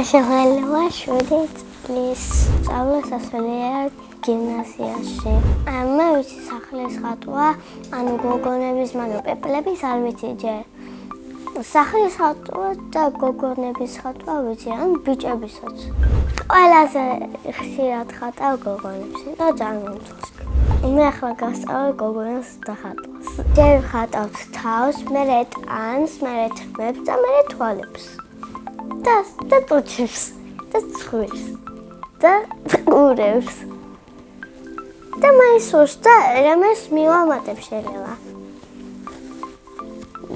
შეველევა 7 წლის სწავლა სასულიერო გიმნაზიაში. მე ვიცი სახლის ხატვა, ანუ გოგონების, მაგრამ პეპლების არ ვიცი ჯერ. სახლის ხატვა და გოგონების ხატვა ვიცი, ან ბიჭებისაც. ყველაზე ხშირად ხატავ გოგონებს და ძალიან მომწონს. მე ახლა გასწავლე გოგონას დახატვას. ჯერ ვხატავთ თავს, მერე ტანს, მერე თმებს და მერე თვალებს. და ტუჩებს და ცხვირს და ყურებს. და მაისურს და რამეს მივამატებ შეიძლება.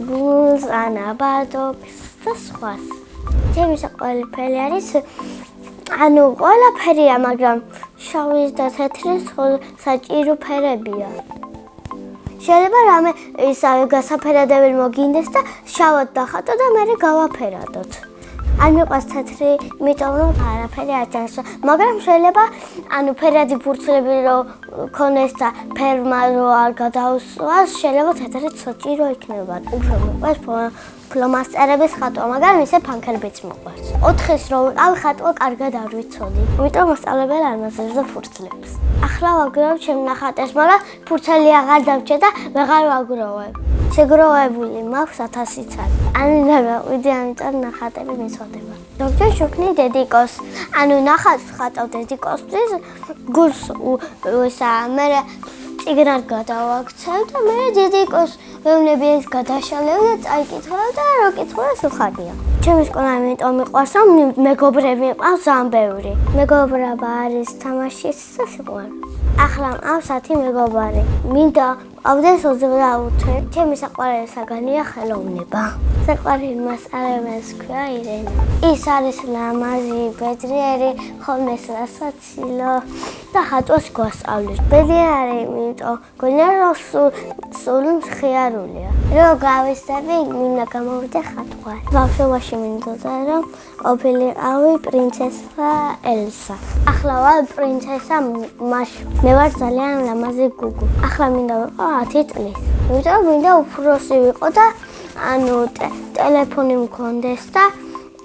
გულს, ანაბადობს და სხვას. ჩემი საყვარელი ფერი არის, ანუ ყველაფერია, მაგრამ შავის და თეთრის საჭირო ფერებია. შეიძლება რამე ისავე გასაფერადებელი მოგინდეს და შავად დახატო და მერე გავაფერადოთ. არ მიყვარს თეთრი, იმიტომ რომ არაფერი არ ჩანს, მაგრამ შეიძლება ანუ ფერადი ფურცლები რო ქონდეს და ფერმა რო არ გადაუსვას, შეიძლება თეთრიც საჭირო იქნება. უფრო მიყვარს ფლომასტერების ხატვა, მაგრამ ისე ფანქერებიც მიყვარს. 4-ის რო ვიყავ ხატვა კარგად არ ვიცოდი, იმიტომ მასწავლებელი არ მაძლევდა ფურცლებს. ახლა ვაგროვებ ჩემ ნახატებს, მაგრამ ფურცელი აღარ დავჭე და ვეღარ ვაგროვებ. შეგროვებული მაქვს 1000 ცალი. ანუ დავიყვიდი, ამიტომ ნახატები მიცვალდება. ზოგჯერ შუქნი დედიკოს, ანუ ნახატს ხატავ დედიკოსთვის, გულს მე წიგნად გადავაქცევ და მე დედიკოს ვეუბნები გადაშალევ და წაიკითხავ და რო კითხულას უხარია. ჩემი სკოლა იმიტომ მიყვარს, რომ მეგობრები მყავს ძალიან ბევრი. მეგობრობა არის თამაშის სასიყვარული. ახლა მყავს 10 მეგობარი. მინდა მყავდეს 25. ჩემი საყვარელი საგანია ხელოვნება. საყვარელი მასწავლებელს ქვია ირენე. ის არის ლამაზი, ბედნიერი, ხოლმე სასაცილო და ხატვას გვასწავლის. ბედნიერი, იმიტომ გონია რომ სულ მხიარულია. რო გავისწრები, მინდა გამოვიდე ხატვა. ბავშვობაში მინდოდა რომ ყოფილიყავი პრინცესა ელსა. ახლა ვარ პრინცესა მაშა. მე ვარ ძალიან ლამაზი გუგუ. ახლა მინდა ვიყო 10 წლის. იმიტომ მინდა უფროსი ვიყო და ანუ ტელეფონი მქონდეს და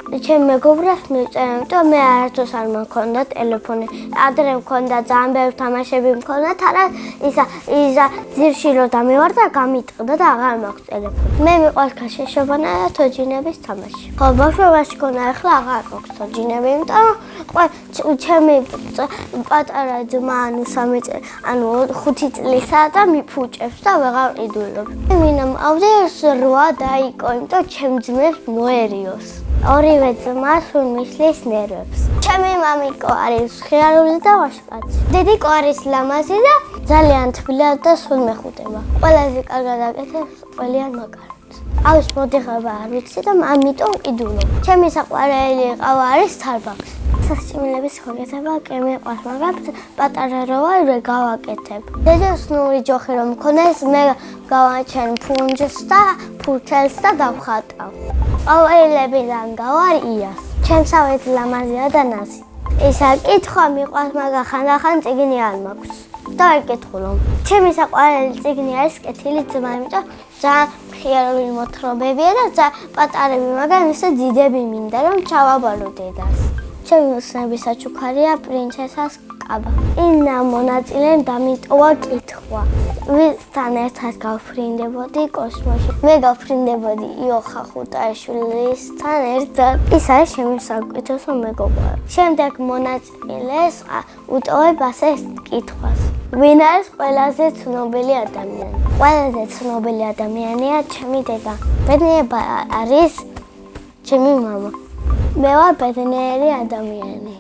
ჩემ მეგობრებს მივწერე, იმიტომ მე არასდროს არ მქონდა ტელეფონი. ადრე მქონდა ძალიან ბევრი თამაშები მქონდა, თარა ისა ძირში რო დამივარ და გამიტყდა და აღარ მაქვს ტელეფონი. მე მიყვარს გაშეშობანა და თოჯინების თამაში. ხო, ბავშვობაში მქონდა, ახლა აღარ მაქვს თოჯინები, იმიტომ რომ ჩემი პატარა ძმა ანუ 5 წლისა და მიფუჭებს და ვეღარ ყიდულობ. მინდა მყავდეს 8 დაიკო, იმიტომ ჩემ ძმებს მოერიოს. ორივე ძმა სულ მისლის ნერვებს. ჩემი მამიკო არის ხიარული და ვაშკაცი. დედიკო არის ლამაზი და ძალიან თბილად და სულ მეხუტება. ყველაზე კარგად აკეთებს ყველიან მაკარონს. ავის მოდიხება არ ვიცი და ამიტომ ყიდულობ. ჩემი საყვარელი ყავა არის Starbucks. სასწავლებლების ხორცება კი მიყვარს, მაგრამ პატარა რო ვარ გავაკეთებ. დედას ნური ჯოხი რომ მქონდეს, მე გავაჩენ ფუნჯს და ფურცელს და დავხატავ. ყოველებიდან გავარ იას. ჩემსავეთ ლამაზია და ნაზი. ისა კითხვა მიყვარს, მაგრამ ხანდახან წიგნი არ მაქვს. და არ კითხულობ. ჩემი საყვარელი წიგნი არის კეთილი ძმა, იმიტომ ძალიან მხიარული მოთხრობებია და ძალიან პატარები, მაგრამ ისე დიდები მინდა რომ ჩავაბალო დედას. ჩემი ოცნების საჩუქარია პრინცესას კაბა. ინა მონაწილემ დამიტოვა კითხვა. ვისთან ერთად გავფრინდებოდი კოსმოსში. მე გავფრინდებოდი იოხა ხუტაშვილისთან ერთად. ის არის ჩემი საუკეთესო მეგობარი. შემდეგ მონაწილეს უტოვებ ასე კითხვას. ვინ არის ყველაზე ცნობილი ადამიანი? ყველაზე ცნობილი ადამიანია ჩემი დედა. ბედნიერება არის ჩემი მამა. მე ვარ ბედნიერი ადამიანი.